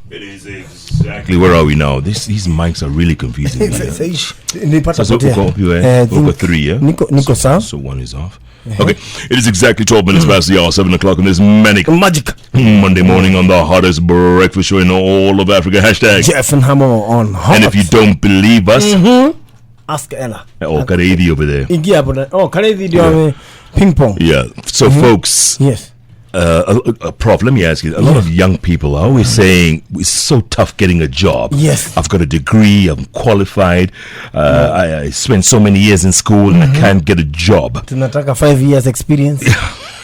It is exactly. Where are we now? These mics are really confusing. Over 3, yeah? So one is off. Okay, it is exactly 12 minutes past the hour, 7 o'clock on this manic magic Monday morning on the hottest breakfast show in all of Africa. Hashtag Jeff and Hamo on hot. And if you don't believe us, ask Ella. Oh, Karedi over there. Oh, Karedi ping pong. Yeah, so folks. Yes. Prof, let me ask you. A lot of young people are always saying it's so tough getting a job. Yes, I've got a degree. I'm qualified. I spent so many years in school and I can't get a job. Tunataka 5 years experience.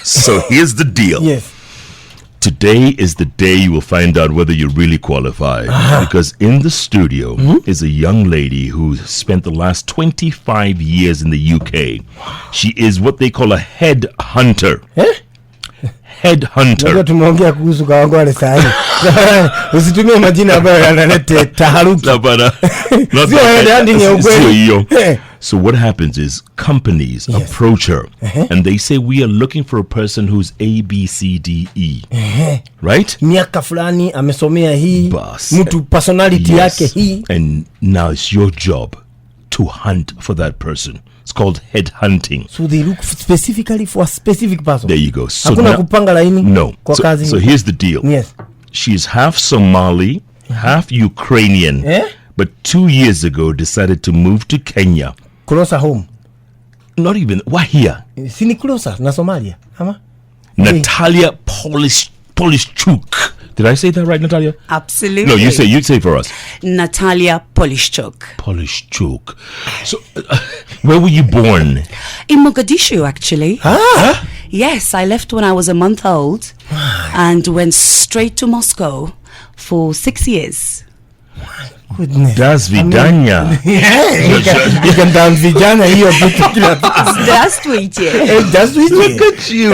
So here's the deal. Yes. Today is the day you will find out whether you're really qualified. Because in the studio is a young lady who spent the last 25 years in the UK. She is what they call a headhunter. Headhunter. Tumeongea kuhusu kawangwale sahi. Usitumie majina ambayo yanaleta taharuki. So what happens is companies approach her and they say, we are looking for a person who's A, B, C, D, E. Right? Miaka fulani amesomea hii. Mtu personality yake hii. And now it's your job to hunt for that person. It's called headhunting. So they look specifically for a specific person. There you go. So hakuna kupanga laini. No. So here's the deal. Yes. She's half Somali, half Ukrainian. But 2 years ago decided to move to Kenya. Closer home. Not even. Why here? Sini closer na Somalia. Ama? Natalia Polishchouk. Did I say that right, Natalia? Absolutely. No, you say for us. Natalia Polishchouk. Polishchouk. So, where were you born? In Mogadishu, actually. Yes, I left when I was a month old and went straight to Moscow for 6 years. Goodness. Das vidanya. You can dance vidanya here. Look at you.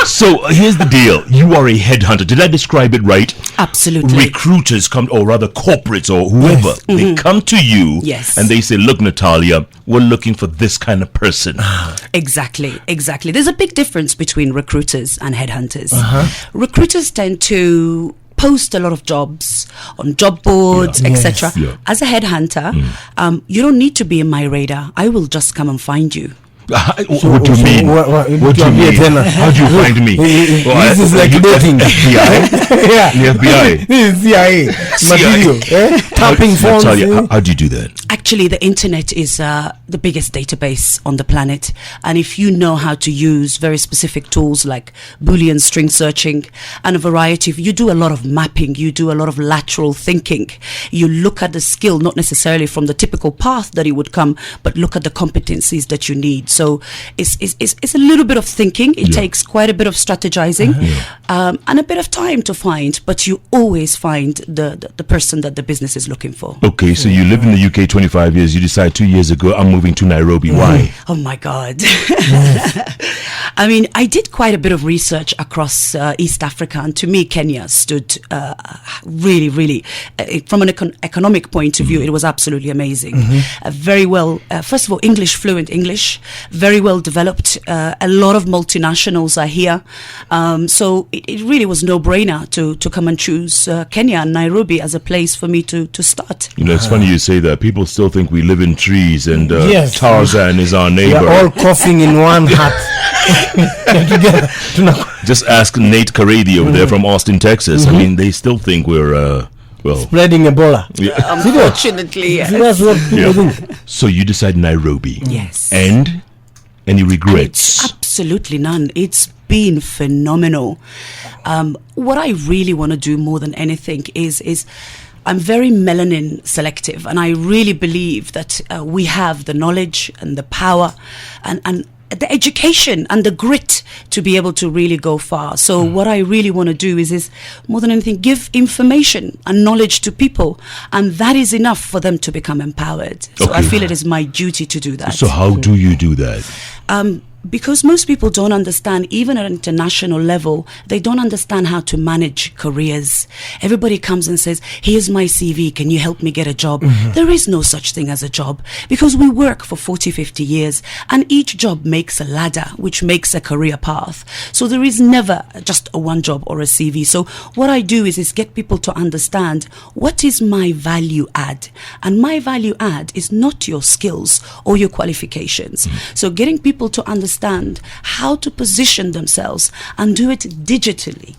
So here's the deal. You are a headhunter. Did I describe it right? Absolutely. Recruiters come, or rather corporates or whoever, they come to you and they say, look, Natalia, we're looking for this kind of person. Exactly. There's a big difference between recruiters and headhunters. Recruiters tend to post a lot of jobs on job boards, etc. As a headhunter, you don't need to be in my radar. I will just come and find you. What do you mean? What do you mean? How do you find me? This is like dating. FBI? The FBI? This is CIA. Material. Tapping phones. How do you do that? Actually, the internet is the biggest database on the planet. And if you know how to use very specific tools like Boolean string searching and a variety of, you do a lot of mapping, you do a lot of lateral thinking. You look at the skill, not necessarily from the typical path that it would come, but look at the competencies that you need. So it's a little bit of thinking. It takes quite a bit of strategizing and a bit of time to find, but you always find the person that the business is looking for. Okay, so you live in the UK 25 years. You decide 2 years ago, I'm moving to Nairobi. Why? Oh my God. I mean, I did quite a bit of research across East Africa, and to me, Kenya stood really, really, from an economic point of view, it was absolutely amazing. Very well, first of all, fluent English, very well developed. A lot of multinationals are here. So it really was no-brainer to come and choose Kenya and Nairobi as a place for me to start. You know, it's funny you say that. People still think we live in trees and Tarzan is our neighbor. We are all coughing in one hat. Just ask Nate Karedi over there from Austin, Texas. I mean, they still think we're spreading Ebola. Unfortunately, yes. That's what people think. So you decide Nairobi. Yes. And any regrets? Absolutely none. It's been phenomenal. What I really want to do more than anything is I'm very melanin selective, and I really believe that we have the knowledge and the power and the education and the grit to be able to really go far. So what I really want to do is more than anything, give information and knowledge to people, and that is enough for them to become empowered. So I feel it is my duty to do that. So how do you do that? because most people don't understand, even at an international level, they don't understand how to manage careers. Everybody comes and says, here's my CV, can you help me get a job? There is no such thing as a job, because we work for 40, 50 years, and each job makes a ladder, which makes a career path. So there is never just a one job or a CV. So what I do is get people to understand, what is my value add? And my value add is not your skills or your qualifications. So getting people to understand how to position themselves and do it digitally,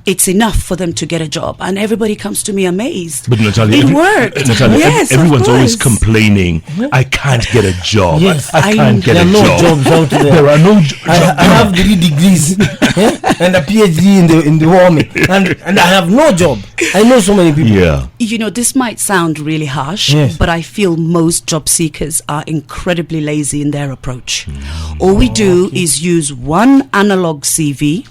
it's enough for them to get a job, and everybody comes to me amazed. But Natalia, it worked. Natalia, yes, everyone's always complaining, I can't get a job. Yes. I can't get a There are no job. jobs out there. There are no I have 3 degrees and a PhD in the army, and I have no job. I know so many people. Yeah. You know, this might sound really harsh, Yes. but I feel most job seekers are incredibly lazy in their approach. All we do is use one analog CV,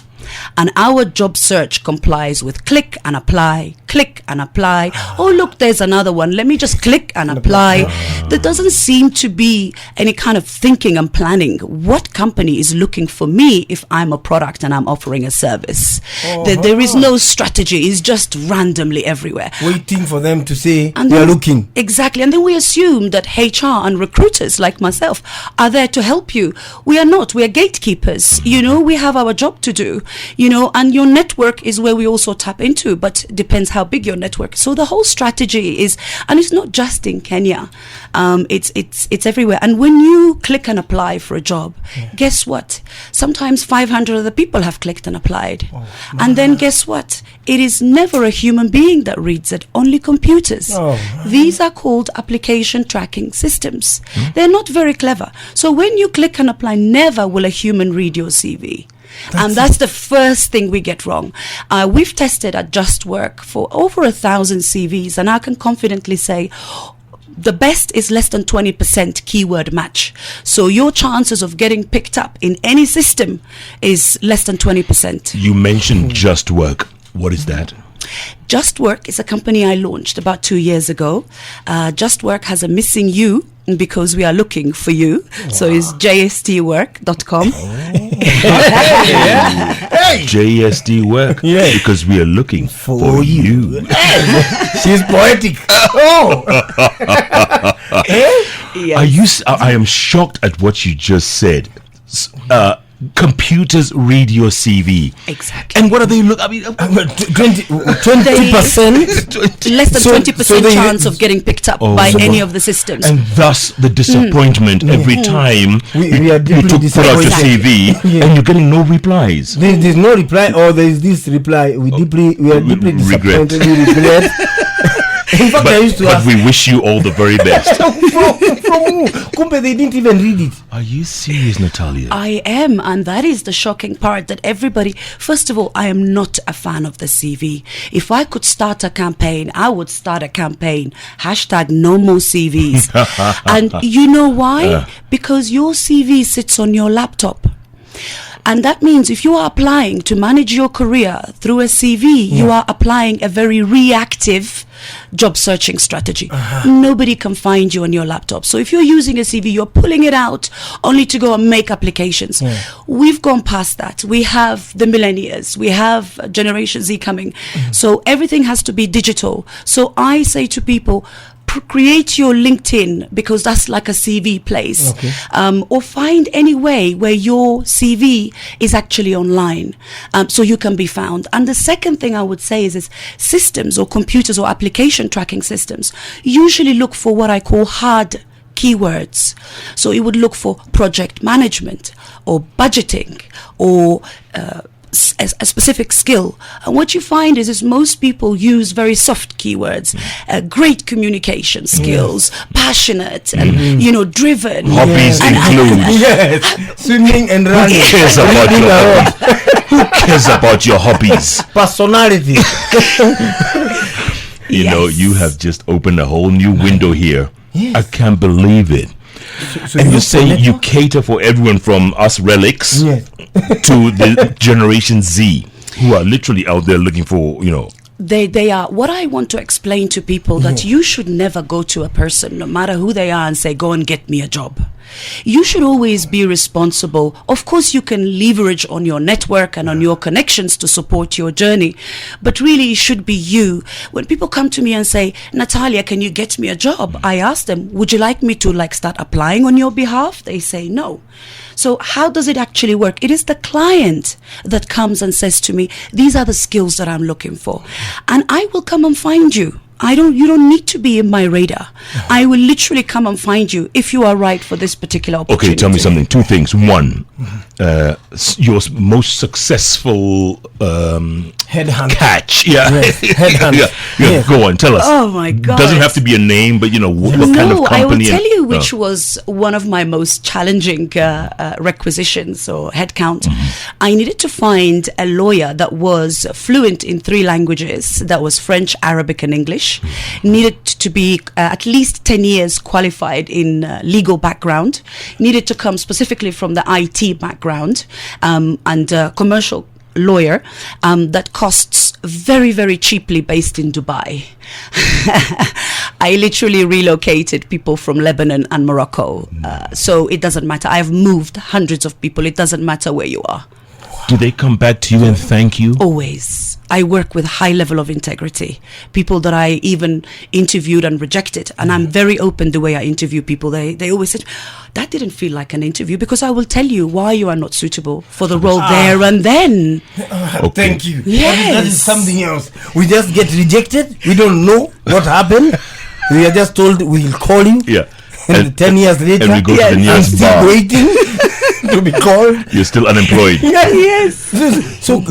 and our job search complies with click and apply, click and apply. Oh, look, there's another one. Let me just click and apply. There doesn't seem to be any kind of thinking and planning. What company is looking for me if I'm a product and I'm offering a service? There is no strategy. It's just randomly everywhere. Waiting for them to say, And we are then- looking. Exactly. And then we assume that HR and recruiters like myself are there to help you. We are not. We are gatekeepers. You know, we have our job to do, you know, and your network is where we also tap into, but depends how big your network. So the whole strategy is, and it's not just in Kenya, it's everywhere. And when you click and apply for a job, guess what? Sometimes 500 other people have clicked and applied. And then guess what? It is never a human being that reads it, only computers. These are called application tracking systems. They're not very clever. So when you click and apply, never will a human read your CV. And that's the first thing we get wrong. We've tested at JstWork for over 1,000 CVs, and I can confidently say the best is less than 20% keyword match. So your chances of getting picked up in any system is less than 20%. You mentioned JstWork. What is that? JstWork is a company I launched about 2 years ago. JstWork has a missing U because we are looking for you. So it's JstWork.com. JSD because we are looking for you. She's poetic. Yes. I am shocked at what you just said. Computers read your CV. Exactly. And what are they look? I mean, 20%. Less than So 20% chance of getting picked up by any of the systems. and thus the disappointment every time We are you deeply put out your disappointed. CV and you're getting no replies. There's no reply, or there is this reply. We are deeply regret. disappointed. We regret. In fact, I used to But ask we wish you all the very best. from who? Kumbe, they didn't even read it. Are you serious, Natalia? I am, and that is the shocking part, that everybody, first of all, I am not a fan of the CV. If I could start a campaign, I would start a campaign. # no more CVs. And you know why? Because your CV sits on your laptop. And that means if you are applying to manage your career through a CV, you are applying a very reactive job searching strategy. Nobody can find you on your laptop. So if you're using a CV, you're pulling it out only to go and make applications. We've gone past that. We have the millennials. We have Generation Z coming. So everything has to be digital. So I say to people, create your LinkedIn, because that's like a CV place, or find any way where your CV is actually online, so you can be found. And the second thing I would say is systems or computers or application tracking systems usually look for what I call hard keywords. So it would look for project management or budgeting or a specific skill. And what you find is most people use very soft keywords, great communication skills, passionate, and driven. Hobbies include Swimming and running. Who cares about your hobbies? Who cares about your hobbies? Personality. You know, you have just opened a whole new window here. I can't believe it. So And you say you cater for everyone from us relics to the Generation Z, who are literally out there looking for, They are. What I want to explain to people that you should never go to a person, no matter who they are, and say, go and get me a job. you should always be responsible. Of course, you can leverage on your network and on your connections to support your journey, but really it should be you. When people come to me and say, Natalia, can you get me a job? I ask them, would you like me to start applying on your behalf? They say no. So how does it actually work? It is the client that comes and says to me, these are the skills that I'm looking for. And I will come and find you. You don't need to be in my radar. I will literally come and find you if you are right for this particular opportunity. Okay, tell me something. Two things. One, your most successful Headhunter. catch. Yeah. Yes, headhunter. Yeah. Yes. Go on, tell us. Oh my God. Doesn't have to be a name, but what kind of company? I will tell you which was one of my most challenging requisitions or headcount. I needed to find a lawyer that was fluent in 3 languages. That was French, Arabic, and English. Needed to be at least 10 years qualified in legal background. Needed to come specifically from the IT background and commercial lawyer that costs very, very cheaply, based in Dubai. I literally relocated people from Lebanon and Morocco. So it doesn't matter. I've moved hundreds of people. It doesn't matter where you are. Do they come back to you and thank you? Always. I work with high level of integrity. People that I even interviewed and rejected. And I'm very open the way I interview people. They always said, that didn't feel like an interview, because I will tell you why you are not suitable for the role there and then. Okay. Thank you. Yes. That is something else. We just get rejected. We don't know what happened. We are just told we'll call you. Yeah. And 10 years later, and we go to the I'm nearest still bar. waiting to be called. You're still unemployed. Yes. So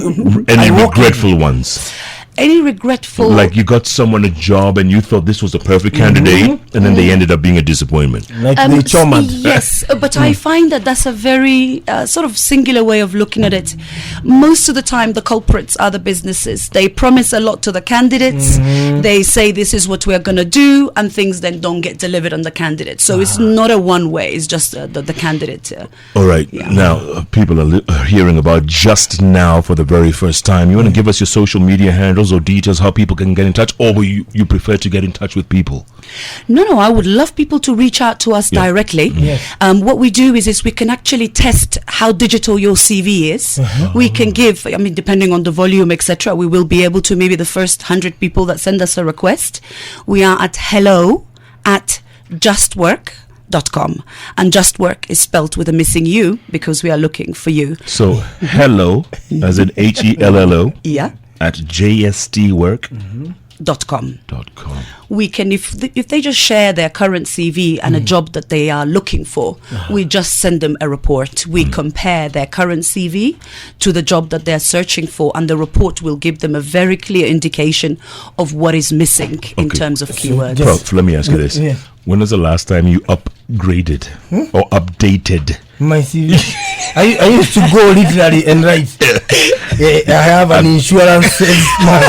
Any I walk in. regretful ones? Any regretful? Like you got someone a job and you thought this was the perfect candidate, and then they ended up being a disappointment. Like the chomad. Yes, but I find that that's a very sort of singular way of looking at it. Most of the time, the culprits are the businesses. They promise a lot to the candidates. They say this is what we're going to do, and things then don't get delivered on the candidate. So it's not a one way. It's just the candidate. All right. Yeah. Now, people are hearing about Just Now for the very first time. You want to give us your social media handles or details, how people can get in touch, or you prefer to get in touch with people? No, I would love people to reach out to us directly. Yes. What we do is we can actually test how digital your CV is. We can give, depending on the volume, etc., we will be able to, maybe the first 100 people that send us a request. We are at hello@JstWork.com, and JstWork is spelt with a missing U because we are looking for you. So, hello, as in HELLO, Yeah. at JstWork.com. .com. We can, if they just share their current CV and a job that they are looking for, we just send them a report. We compare their current CV to the job that they're searching for, and the report will give them a very clear indication of what is missing in terms of keywords. Yes. Prof, let me ask you this. Yeah. When was the last time you upgraded or updated? My CV. I used to go literally and write. I have an insurance salesman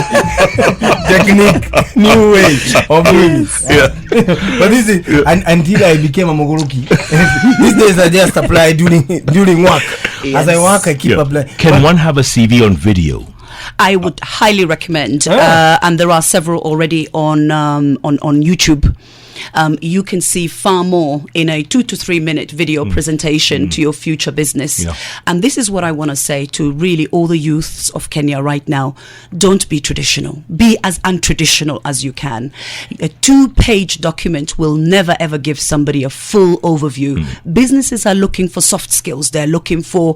technique, new way of doing it. But this is until I became a Mogoroki. These days I just apply during work. As I work, I keep applying. Can one have a CV on video? I would highly recommend, and there are several already on YouTube. You can see far more in a 2 to 3 minute video presentation to your future business. Yeah. And this is what I want to say to really all the youths of Kenya right now. Don't be traditional. Be as untraditional as you can. A 2-page document will never ever give somebody a full overview. Businesses are looking for soft skills. They're looking for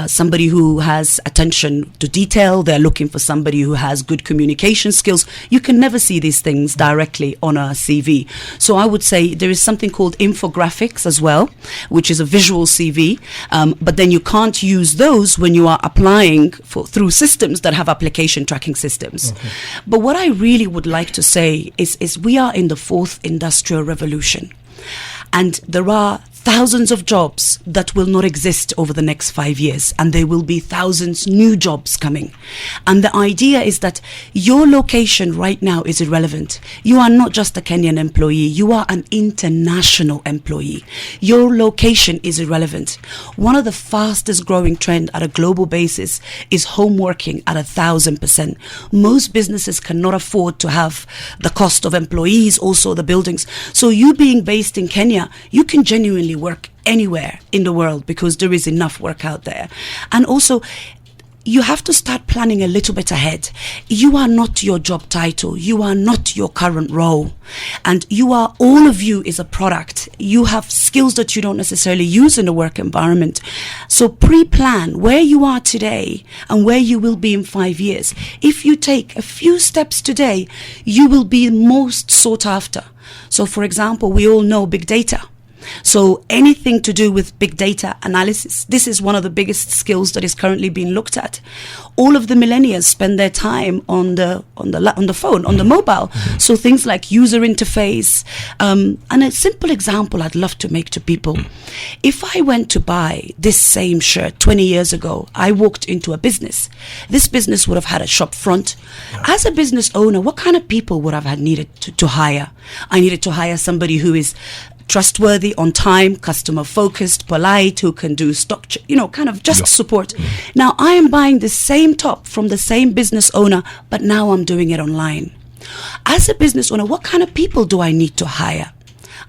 somebody who has attention to detail. They're looking for somebody who has good communication skills. You can never see these things directly on a CV. So I would say there is something called infographics as well, which is a visual CV, but then you can't use those when you are applying through systems that have application tracking systems. Okay. But what I really would like to say is we are in the 4th industrial revolution, and there are thousands of jobs that will not exist over the next 5 years, and there will be thousands new jobs coming. And the idea is that your location right now is irrelevant. You are not just a Kenyan employee, you are an international employee. Your location is irrelevant. One of the fastest growing trend at a global basis is home working at 1,000%. Most businesses cannot afford to have the cost of employees, also the buildings. So you being based in Kenya, you can genuinely work anywhere in the world because there is enough work out there. And also, you have to start planning a little bit ahead. You are not your job title. You are not your current role. And all of you is a product. You have skills that you don't necessarily use in the work environment. So pre-plan where you are today and where you will be in 5 years. If you take a few steps today, you will be most sought after. So for example, we all know big data. So anything to do with big data analysis, this is one of the biggest skills that is currently being looked at. All of the millennials spend their time on the phone, on the mobile. So things like user interface. And a simple example I'd love to make to people. If I went to buy this same shirt 20 years ago, I walked into a business. This business would have had a shop front. As a business owner, what kind of people would I have needed to hire? I needed to hire somebody who is trustworthy, on time, customer focused, polite, who can do stock, kind of just support. Now I am buying the same top from the same business owner, but now I'm doing it online. As a business owner, what kind of people do I need to hire?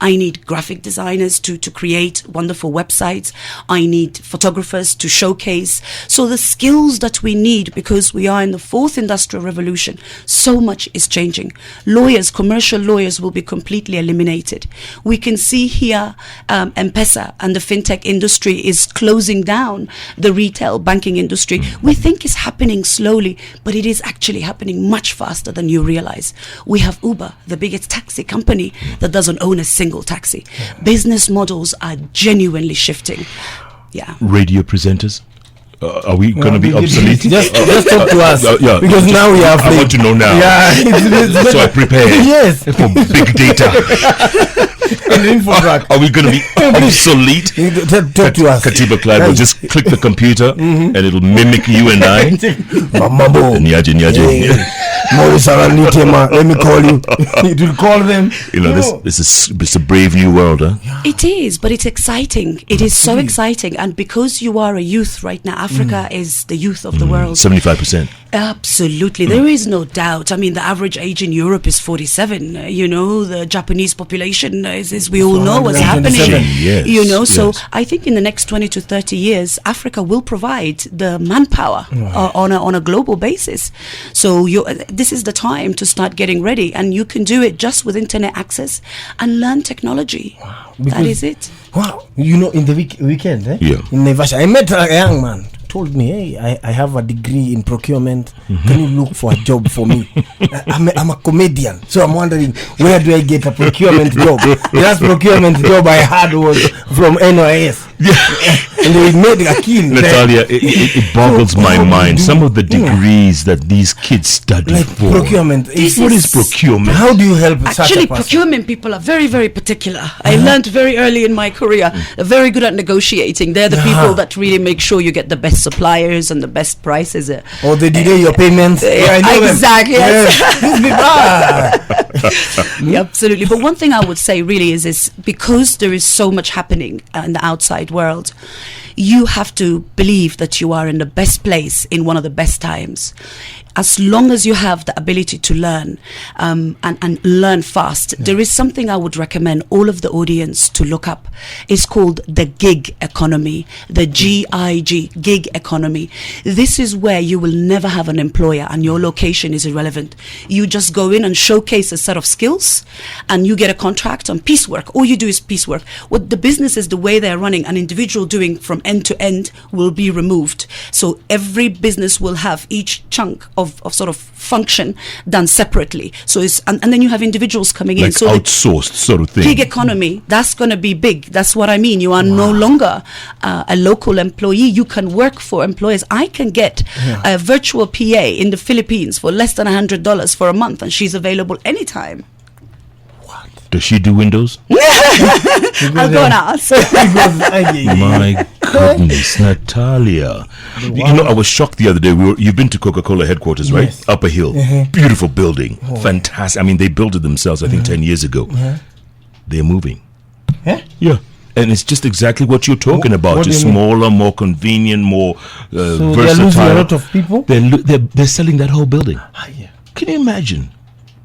I need graphic designers to create wonderful websites. I need photographers to showcase. So the skills that we need, because we are in the fourth industrial revolution, so much is changing. Lawyers, commercial lawyers will be completely eliminated. We can see here M-Pesa and the fintech industry is closing down the retail banking industry. We think it's happening slowly, but it is actually happening much faster than you realize. We have Uber, the biggest taxi company that doesn't own a single taxi. Business models are genuinely shifting. Yeah. Radio presenters, are we going to be obsolete? Just talk to us. Because now we have. I want to know now. Yeah. So I prepare. Yes. For big data. Are we going to be obsolete? Talk to us. Katiba Clyde will just click the computer and it'll mimic you and I. Nyaje. Let me call you. It will call them. It's a brave new world, huh? It is, but it's exciting. It is so exciting. And because you are a youth right now, Africa is the youth of the world. 75%. Absolutely. There is no doubt. I mean, the average age in Europe is 47. The Japanese population is we all know what's happening. Yes, So I think in the next 20 to 30 years, Africa will provide the manpower on a global basis. So this is the time to start getting ready, and you can do it just with internet access and learn technology. Wow. That is it. Wow. In the weekend, in Naivasha, I met a young man. Told me, hey, I have a degree in procurement. Can you look for a job for me? I'm a comedian, so I'm wondering, where do I get a procurement job? The last procurement job I had was from NIS. And they made a kill. Natalia, it boggles my mind. Some of the degrees that these kids study like for. Procurement. What is procurement? How do you help such a Actually, person? procurement people are very, very particular. I learned very early in my career. They're very good at negotiating. They're the people that really make sure you get the best suppliers and the best prices. Or they delay your payments. Exactly. Yes. Absolutely. But one thing I would say really is because there is so much happening in the outside world, you have to believe that you are in the best place in one of the best times. As long as you have the ability to learn and learn fast, there is something I would recommend all of the audience to look up. It's called the gig economy, the GIG, gig economy. This is where you will never have an employer and your location is irrelevant. You just go in and showcase a set of skills and you get a contract on piecework. All you do is piecework. What the business is, the way they're running, an individual doing from end to end will be removed. So every business will have each chunk of sort of function done separately. So and then you have individuals coming in. Like So outsourced sort of thing. Gig economy, that's going to be big. That's what I mean. You are no longer a local employee. You can work for employers. I can get a virtual PA in the Philippines for less than $100 for a month, and she's available anytime. Does she do Windows? I'll go and ask. My goodness, Natalia. I was shocked the other day. You've been to Coca-Cola headquarters, right? Yes. Upper Hill. Beautiful building. Fantastic. I mean, they built it themselves, I think, 10 years ago. They're moving. Yeah. And it's just exactly what you're talking about. Just smaller, more convenient, more versatile. They're losing a lot of people? They're selling that whole building. Can you imagine?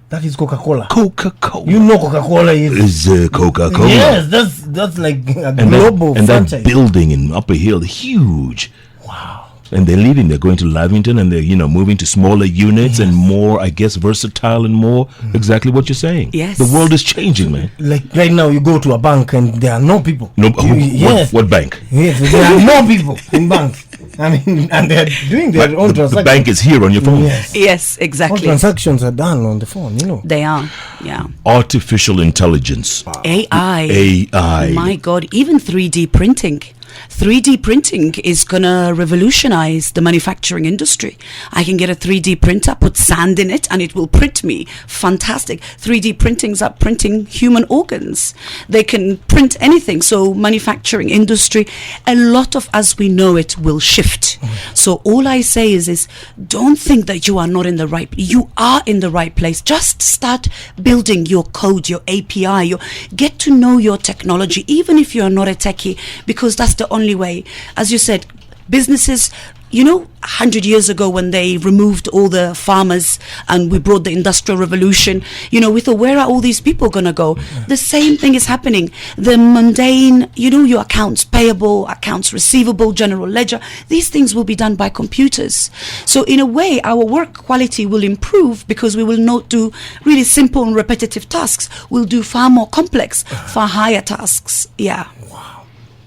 That is Coca-Cola. Coca-Cola. You know Coca-Cola is Coca-Cola. Yes, that's like a And global that franchise. building in Upper Hill, huge. Wow. And they're leaving. They're going to Lavington, and they're moving to smaller units and more, I guess, versatile and more. Exactly what you're saying. Yes. The world is changing, man. Like right now, you go to a bank and there are no people. No, Yes. what bank? Yes, there are no people in banks. I mean, and they're doing their own The transactions. bank is here on your phone. Yes. Yes, All exactly. transactions are done on the phone, you know. They are. Yeah. Artificial intelligence. AI. AI. My God, even 3D printing. 3D printing is going to revolutionize the manufacturing industry. I can get a 3D printer, put sand in it, and it will print me. Fantastic. 3D printings are printing human organs. They can print anything. So manufacturing industry, a lot of as we know it will shift. So all I say is don't think that you are not in the right. You are in the right place. Just start building your code, your API, get to know your technology, even if you are not a techie, because that's the only way. As you said, businesses, 100 years ago when they removed all the farmers and we brought the industrial revolution, we thought, where are all these people going to go? The same thing is happening. The mundane, your accounts payable, accounts receivable, general ledger, these things will be done by computers. So in a way, our work quality will improve because we will not do really simple and repetitive tasks. We'll do far more complex, far higher tasks. Yeah.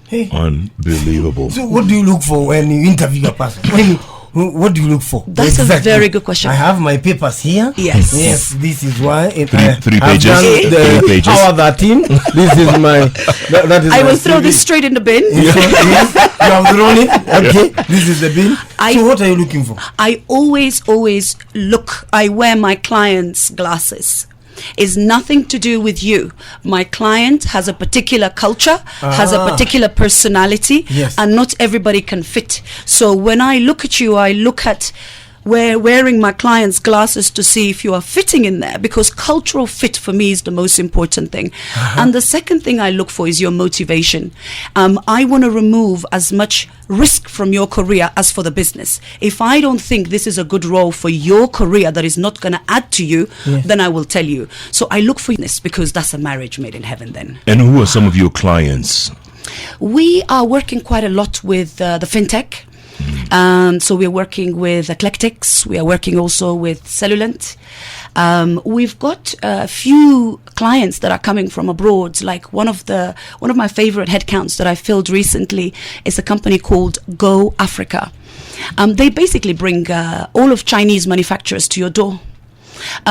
Hey. Unbelievable. So what do you look for when you interview a person? What do you look for? That's a very good question. I have my papers here. Yes. Yes, this is why. Three pages. The 3 pages. Hour 13. This is my. That is I my will throw CV. this straight in the bin. Yes, you have thrown it. Okay, this is the bin. So what are you looking for? I always look. I wear my clients' glasses. It's nothing to do with you. My client has a particular culture, has a particular personality, Yes. and not everybody can fit. So when I look at you, I look at wearing my client's glasses to see if you are fitting in there, because cultural fit for me is the most important thing. And the second thing I look for is your motivation. I want to remove as much risk from your career as for the business. If I don't think this is a good role for your career that is not going to add to you, then I will tell you. So I look for this, because that's a marriage made in heaven then. And who are some of your clients? We are working quite a lot with the fintech. So we're working with Eclectics. We are working also with Cellulant. We've got a few clients that are coming from abroad. Like one of my favorite headcounts that I filled recently is a company called Go Africa. They basically bring all of Chinese manufacturers to your door.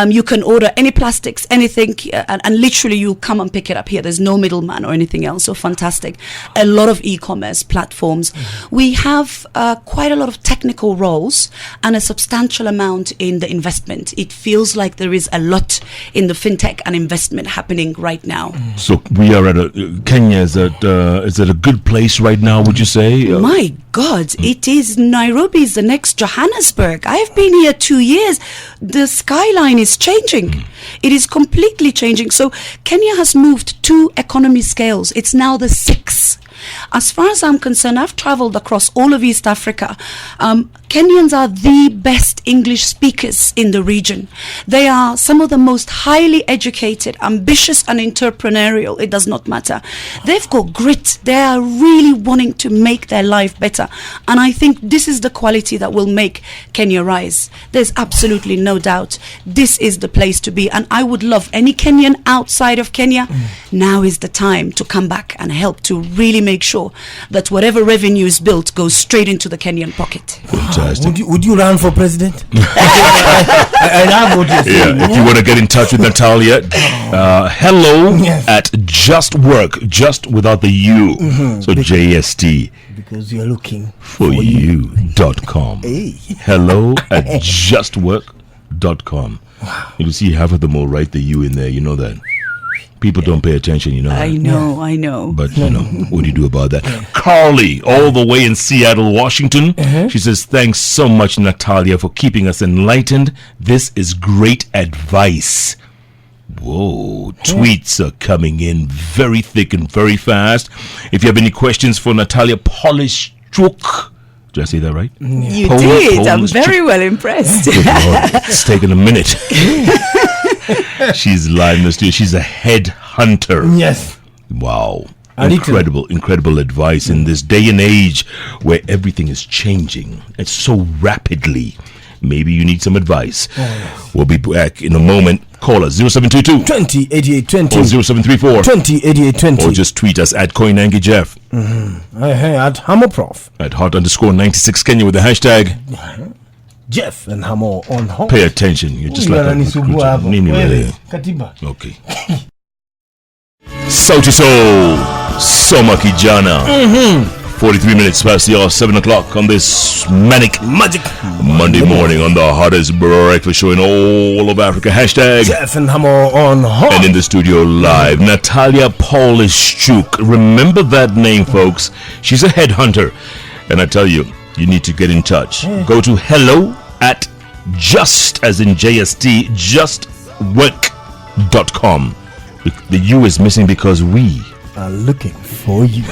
You can order any plastics, anything, and literally you'll come and pick it up here. There's no middleman or anything else. So fantastic. A lot of e-commerce platforms. We have quite a lot of technical roles and a substantial amount in the investment. It feels like there is a lot in the fintech and investment happening right now. So we are at Kenya. Is it a good place right now, would you say? My God, it is. Nairobi is the next Johannesburg. I've been here 2 years. The skyline is changing. It is completely changing. So Kenya has moved 2 economy scales. It's now the 6. As far as I'm concerned, I've traveled across all of East Africa. Kenyans are the best English speakers in the region. They are some of the most highly educated, ambitious and entrepreneurial. It does not matter. They've got grit. They are really wanting to make their life better. And I think this is the quality that will make Kenya rise. There's absolutely no doubt. This is the place to be. And I would love any Kenyan outside of Kenya. Now is the time to come back and help to really make sure that whatever revenue is built goes straight into the Kenyan pocket. Fantastic. Would you run for president? I love what you're saying. Yeah, if you want to get in touch with Natalia, hello Yes. at JstWork, just without the U. So JST Because you're looking for you.com. Hey. Hello at JstWork.com. You see half of them will write the U in there, you know that. People don't pay attention, you know that. I know. But, what do you do about that? Carly, all the way in Seattle, Washington. She says, thanks so much, Natalia, for keeping us enlightened. This is great advice. Whoa, tweets are coming in very thick and very fast. If you have any questions for Natalia Polishchouk, did I say that right? You did. I'm very well impressed. Good Lord, it's taken a minute. She's live in the studio. She's a headhunter. Yes. Wow. Little. Incredible advice in this day and age where everything is changing. It's so rapidly. Maybe you need some advice. We'll be back in a moment. Call us 0722 20 88 20 or 0734 20 88 20 or just tweet us at Koinange Jeff at Hamo Prof at hot_96 Kenya with the hashtag Jeff and Hamo on home. pay attention. You're just like a recruiter. Nini wewe. Katiba. Okay. Sauti Soul Soma Kijana. 43 minutes past the hour, 7 o'clock on this manic Magic Monday morning on the hottest breakfast show in all of Africa. Hashtag Jeff and Hamo on home. and in the studio live, Natalia Polishchouk. Remember that name, folks. She's a headhunter. And I tell you, you need to get in touch. Go to hello at just, as in JST, JstWork.com. The U is missing because we are looking for you.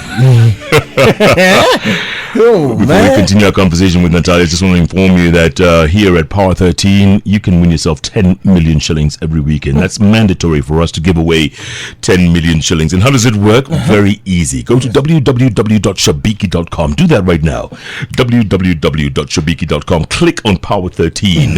Before we continue our conversation with Natalia, I just want to inform you that here at Power 13, you can win yourself 10 million shillings every weekend. That's mandatory for us to give away 10 million shillings. And how does it work? Very easy. Go to www.shabiki.com. Do that right now. www.shabiki.com. Click on Power 13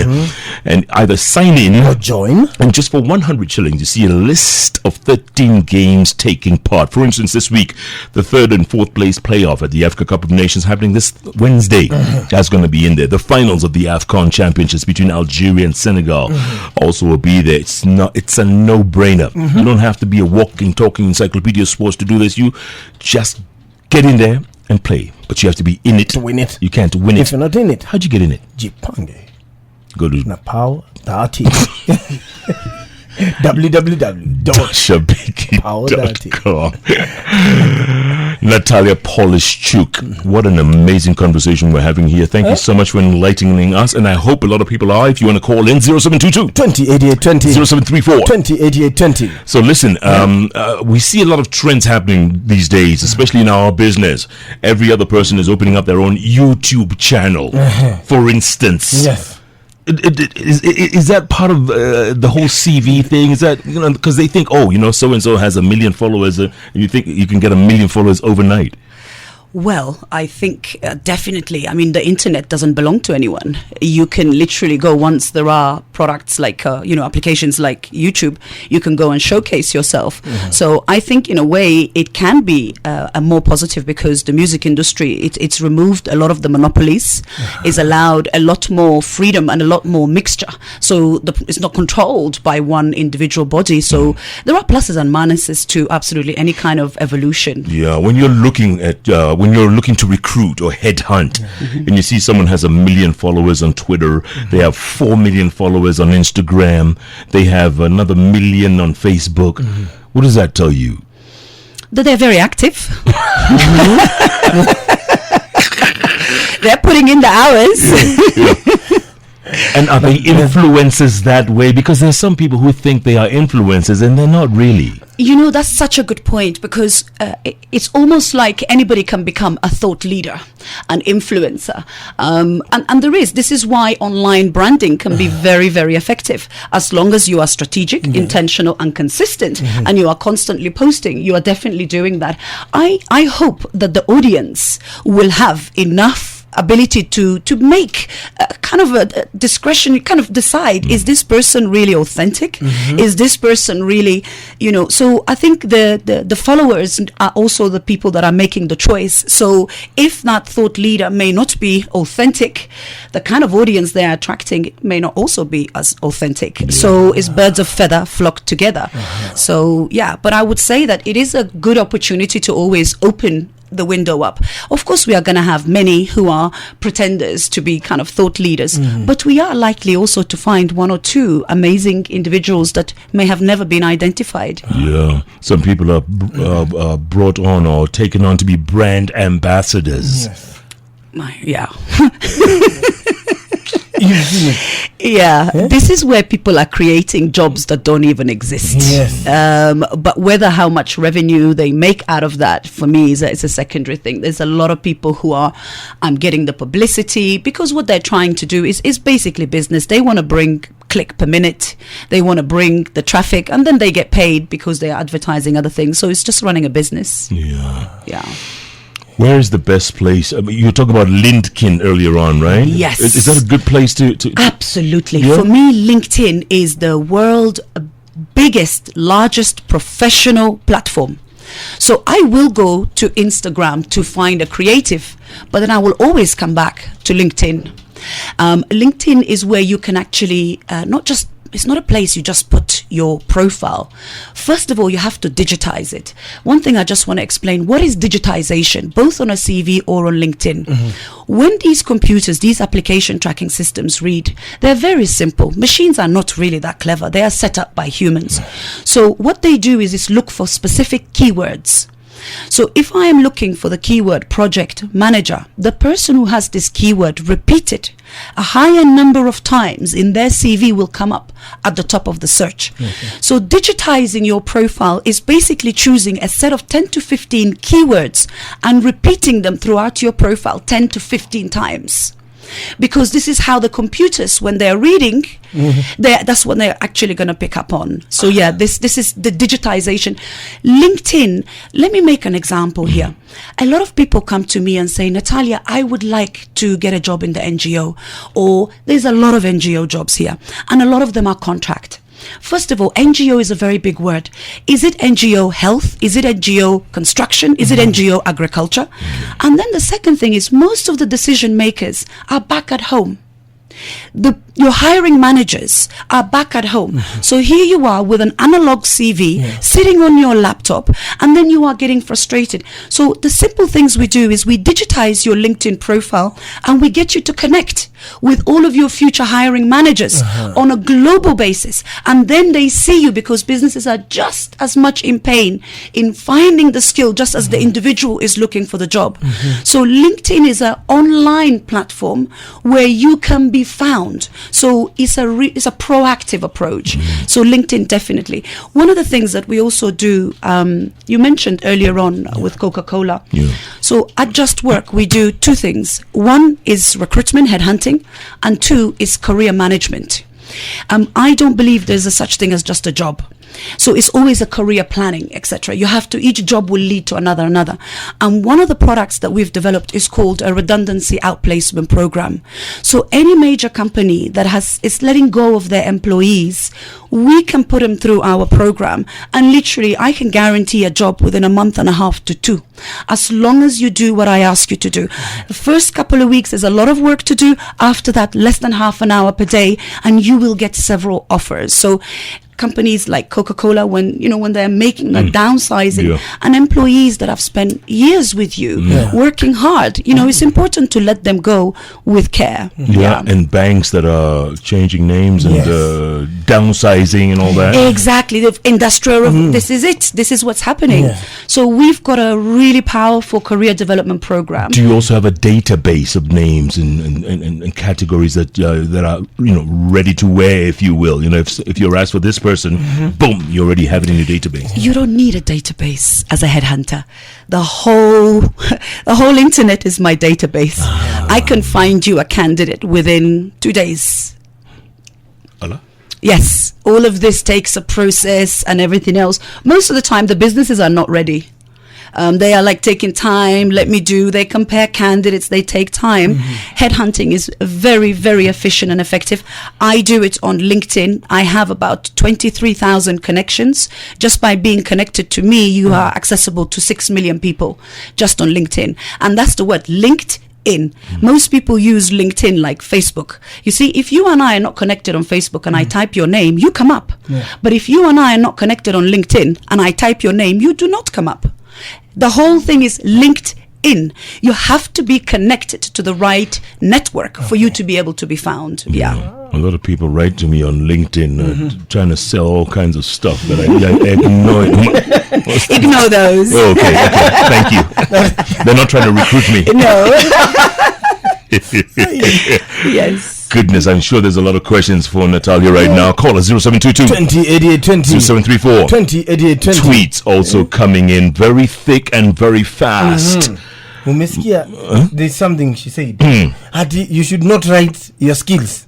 and either sign in or join. And just for 100 shillings, you see a list of 13 games taking part. For instance, this week, the 3rd and 4th place playoff at the Africa Cup of Nations happening this Wednesday. That's going to be in there. The finals of the AFCON Championships between Algeria and Senegal also will be there. It's a no-brainer. You don't have to be a walking, talking encyclopedia of sports to do this. You just get in there and play. But you have to be in it to win it. You can't win it if you're not in it. How'd you get in it? Jipange. Go to Power 13. www.shabiki.com. Natalia Polishchouk, what an amazing conversation we're having here. Thank you so much for enlightening us, and I hope a lot of people are. If you want to call in, 0722 20 88 20 0734 20 88 20. So listen, we see a lot of trends happening these days, especially in our business. Every other person is opening up their own YouTube channel, for instance. Yes. Is that part of the whole CV thing? Is that, because they think, so and so has 1 million followers, and you think you can get 1 million followers overnight? Well, I think definitely. I mean, the internet doesn't belong to anyone. You can literally go, once there are products like, applications like YouTube, you can go and showcase yourself. So I think in a way it can be a more positive, because the music industry, it's removed a lot of the monopolies, is allowed a lot more freedom and a lot more mixture. So it's not controlled by one individual body. So there are pluses and minuses to absolutely any kind of evolution. Yeah, when you're looking at when you're looking to recruit or headhunt, and you see someone has 1 million followers on Twitter, they have 4 million followers on Instagram, they have another 1 million on Facebook, what does that tell you? That they're very active. They're putting in the hours. And are they influencers that way? Because there's some people who think they are influencers and they're not really. That's such a good point, because it's almost like anybody can become a thought leader, an influencer. And this is why online branding can be very, very effective. As long as you are strategic, intentional and consistent, and you are constantly posting, you are definitely doing that. I hope that the audience will have enough ability to make kind of a discretion, kind of decide, is this person really authentic? Is this person really, so I think the followers are also the people that are making the choice. So if that thought leader may not be authentic, the kind of audience they're attracting may not also be as authentic. So it's birds of feather flock together. So but I would say that it is a good opportunity to always open the window up. Of course, we are going to have many who are pretenders to be kind of thought leaders, but we are likely also to find 1 or 2 amazing individuals that may have never been identified. Yeah, some people are brought on or taken on to be brand ambassadors. This is where people are creating jobs that don't even exist. But how much revenue they make out of that, for me, is a secondary thing. There's a lot of people who are getting the publicity, because what they're trying to do is basically business. They want to bring click per minute. They want to bring the traffic, and then they get paid because they are advertising other things. So it's just running a business. Yeah. Where is the best place? I mean, you talked about LinkedIn earlier on, right? Yes. Is that a good place to Absolutely. Yeah? For me, LinkedIn is the world's biggest, largest professional platform. So I will go to Instagram to find a creative, but then I will always come back to LinkedIn. LinkedIn is where you can actually it's not a place you just put your profile. First of all, you have to digitize it. One thing I just want to explain, what is digitization, both on a CV or on LinkedIn? When these computers, these application tracking systems read, they're very simple. Machines are not really that clever. They are set up by humans. So what they do is look for specific keywords. So if I am looking for the keyword project manager, the person who has this keyword repeated a higher number of times in their CV will come up at the top of the search. So digitizing your profile is basically choosing a set of 10 to 15 keywords and repeating them throughout your profile 10 to 15 times. Because this is how the computers, when they're reading, that's what they're actually going to pick up on. So yeah, this is the digitization. LinkedIn, let me make an example here. A lot of people come to me and say, Natalia, I would like to get a job in the NGO, or there's a lot of NGO jobs here, and a lot of them are contract. First of all, NGO is a very big word. Is it NGO health? Is it NGO construction? Is it NGO agriculture? And then the second thing is most of the decision makers are back at home. Your hiring managers are back at home. So here you are with an analog CV sitting on your laptop, and then you are getting frustrated. So the simple things we do is we digitize your LinkedIn profile and we get you to connect with all of your future hiring managers on a global basis. And then they see you, because businesses are just as much in pain in finding the skill just as the individual is looking for the job. So LinkedIn is an online platform where you can be found. So it's a proactive approach. So LinkedIn, definitely. One of the things that we also do, you mentioned earlier on with Coca-Cola. So at JstWork, we do two things. One is recruitment, headhunting, and two is career management. I don't believe there's a such thing as just a job. So it's always a career planning, etc. You have to, each job will lead to another. And one of the products that we've developed is called a redundancy outplacement program. So any major company that is letting go of their employees, we can put them through our program, and literally I can guarantee a job within a month and a half to 2, as long as you do what I ask you to do. The first couple of weeks is a lot of work to do. After that, less than half an hour per day, and you will get several offers. So companies like Coca-Cola, when they're making downsizing, and employees that have spent years with you working hard, it's important to let them go with care. And banks that are changing names and downsizing and all that. Exactly. The industrial, this is it. This is what's happening. So we've got a really powerful career development program. Do you also have a database of names and categories that are ready to wear, if you will? If you're asked for this person, boom, you already have it in your database. You don't need a database as a headhunter. The whole internet is my database. I can find you a candidate within 2 days. Allah? Yes, all of this takes a process and everything else. Most of the time, the businesses are not ready. They are like taking time. They compare candidates. They take time. Headhunting is very, very efficient and effective. I do it on LinkedIn. I have about 23,000 connections. Just by being connected to me, you are accessible to 6 million people just on LinkedIn. And that's the word, linked in. Most people use LinkedIn like Facebook. You see, if you and I are not connected on Facebook and I type your name, you come up. But if you and I are not connected on LinkedIn and I type your name, you do not come up. The whole thing is linked in. You have to be connected to the right network for you to be able to be found. A lot of people write to me on LinkedIn trying to sell all kinds of stuff that I ignore. Ignore those. Okay, thank you. They're not trying to recruit me. No. Yes. Goodness, I'm sure there's a lot of questions for Natalia right now. Call us 0722 208820 0734 208820. Tweets also coming in very thick and very fast. There's something she said. You should not write your skills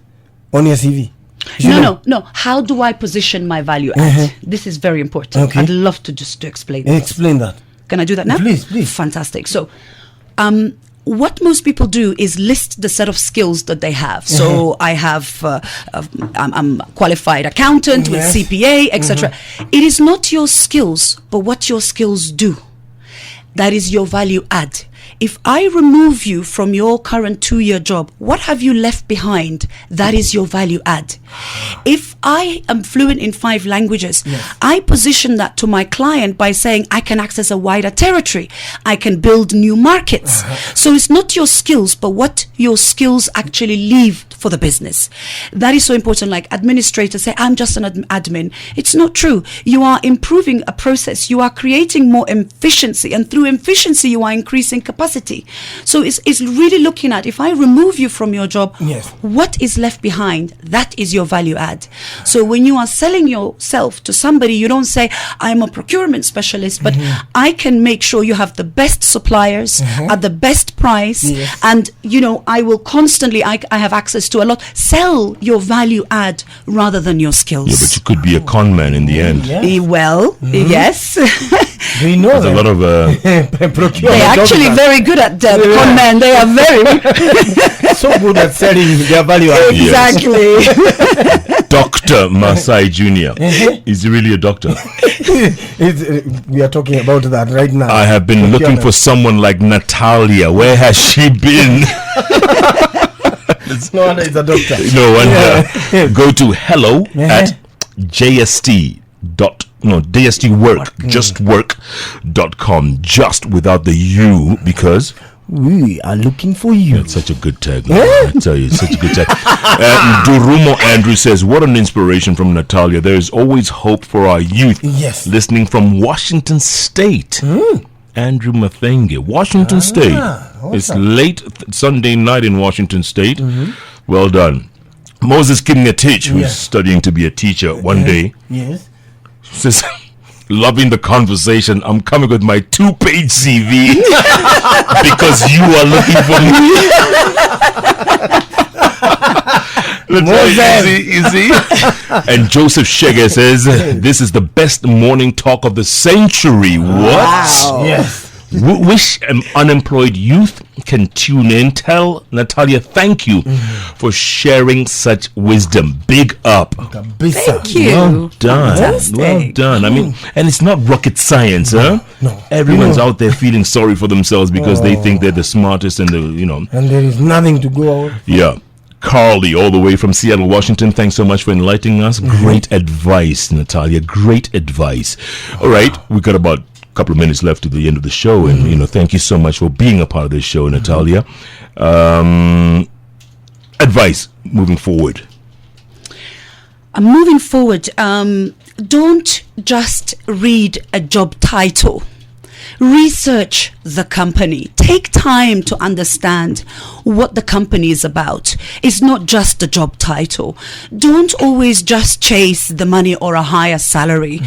on your CV. No. How do I position my value add? This is very important. Okay. I'd love to just to explain this. Explain that. Can I do that now? Please. Fantastic. So, what most people do is list the set of skills that they have. So I have, I'm a qualified accountant with CPA, etc. It is not your skills, but what your skills do. That is your value add. If I remove you from your current 2-year job, what have you left behind? That is your value add. If I am fluent in 5 languages, I position that to my client by saying I can access a wider territory. I can build new markets. So it's not your skills, but what your skills actually leave for the business. That is so important. Like administrators say, I'm just an admin. It's not true. You are improving a process. You are creating more efficiency. And through efficiency, you are increasing capacity. So it's really looking at, if I remove you from your job, what is left behind? That is your value add. So when you are selling yourself to somebody, you don't say, I'm a procurement specialist, but I can make sure you have the best suppliers at the best price. And, I will constantly, I have access to a lot. Sell your value add rather than your skills. Yeah, but you could be a con man in the end. Yes. We know There's a lot of they're actually very good at that. Con men, they are very so good at selling their value add. Exactly. Dr. Masai Jr. Is he really a doctor? We are talking about that right now. I have been looking for someone like Natalia. Where has she been? No wonder he's a doctor. No wonder. Go to hello at JstWork, JstWork.com, just without the U, because we are looking for you. It's such a good tag. I tell you, it's such a good tag. Durumo Andrew says, what an inspiration from Natalia. There is always hope for our youth. Listening from Washington State. Andrew Mathenge, Washington State. Awesome. It's late Sunday night in Washington State. Well done. Moses Kimnetich, who's studying to be a teacher one day, says, loving the conversation. I'm coming with my 2-page CV because you are looking for me. Easy. And Joseph Shege says, this is the best morning talk of the century. What? Yes. Wish unemployed youth can tune in. Tell Natalia thank you for sharing such wisdom. Big up. Thank you. Well done. Fantastic. Well done. I mean, and it's not rocket science, No. Everyone's out there feeling sorry for themselves because they think they're the smartest and and there is nothing to go out. Yeah. Carly, all the way from Seattle, Washington. Thanks so much for enlightening us. Great advice, Natalia. Great advice. All right, we've got about a couple of minutes left to the end of the show, and thank you so much for being a part of this show, Natalia. Advice moving forward. Moving forward, don't just read a job title. Research the company. Take time to understand what the company is about. It's not just the job title. Don't always just chase the money or a higher salary.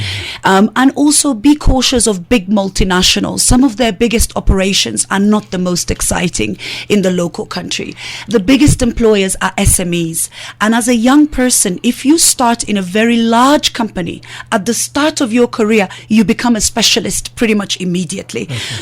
And also be cautious of big multinationals. Some of their biggest operations are not the most exciting in the local country. The biggest employers are SMEs. And as a young person, if you start in a very large company, at the start of your career, you become a specialist pretty much immediately.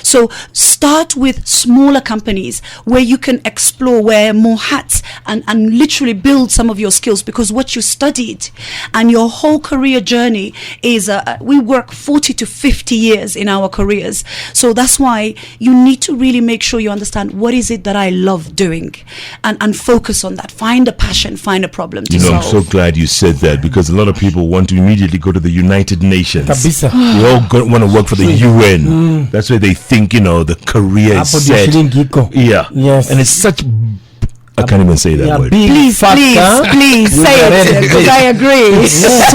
So start with smaller companies where you can explore, wear more hats, and literally build some of your skills, because what you studied and your whole career journey is we work 40 to 50 years in our careers. So that's why you need to really make sure you understand what is it that I love doing, and focus on that. Find a passion, find a problem to solve. I'm so glad you said that, because a lot of people want to immediately go to the United Nations. We all want to work for the UN. That's where they think, the career is set. Yeah. Yes. And it's such... I can't even say that word. Please say it, because I agree.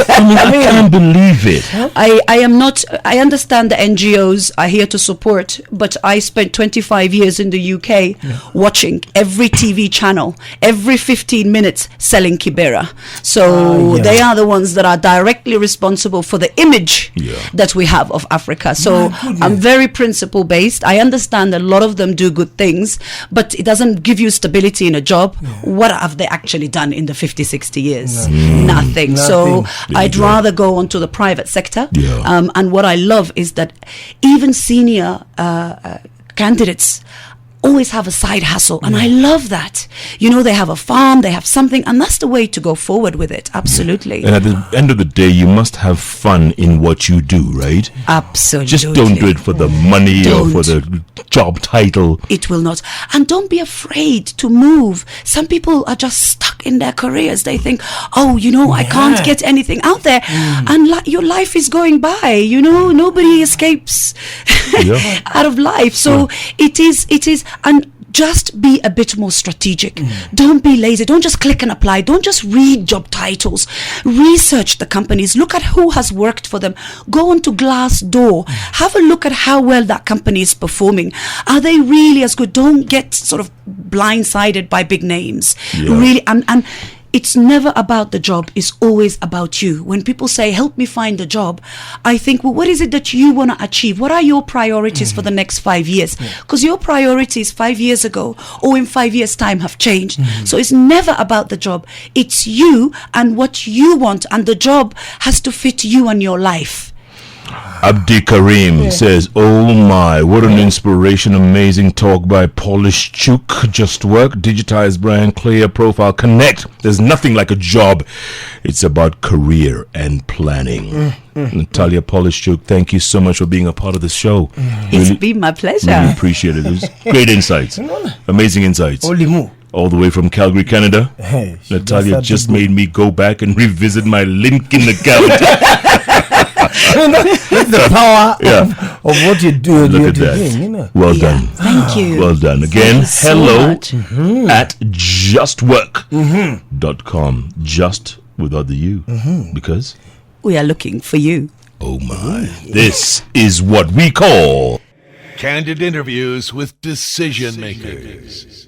I can't believe it. I am not, I understand the NGOs are here to support, but I spent 25 years in the UK watching every TV channel, every 15 minutes selling Kibera. So they are the ones that are directly responsible for the image that we have of Africa. So I'm very principle based. I understand a lot of them do good things, but it doesn't give you stability in a job, what have they actually done in the 50, 60 years? Nothing. So I'd rather go onto the private sector. And what I love is that even senior candidates always have a side hustle, and I love that. You know, they have a farm, they have something, and that's the way to go forward with it. Absolutely. And at the end of the day, you must have fun in what you do, right? Absolutely. Just don't do it for the money or for the job title. It will not. And don't be afraid to move. Some people are just stuck in their careers. They think, oh, you know, I can't get anything out there. And your life is going by, you know, nobody escapes out of life. So it is, and just be a bit more strategic. Don't be lazy. Don't just click and apply. Don't just read job titles. Research the companies. Look at who has worked for them. Go onto Glassdoor. Have a look at how well that company is performing. Are they really as good? Don't get sort of blindsided by big names. Really, and it's never about the job. It's always about you. When people say, help me find a job, I think, well, what is it that you want to achieve? What are your priorities for the next 5 years? Because your priorities 5 years ago or in 5 years' time have changed. So it's never about the job. It's you and what you want, and the job has to fit you and your life. Abdi Karim says, oh my, what an inspiration. Amazing talk by Polishchouk. JstWork, digitized brand, clear profile, connect. There's nothing like a job. It's about career and planning. Natalia Polishchouk, thank you so much for being a part of the show. It's been my pleasure. Really appreciate it. It was great insights. Amazing insights. All the way from Calgary, Canada. Natalia just made me go back and revisit my LinkedIn account. That's the power of what you do. Look at that. You know. Well done. Thank you. Well done. Again, hello at JstWork.com. Just without the U. Because we are looking for you. oh my, this is what we call Candid interviews with decision makers.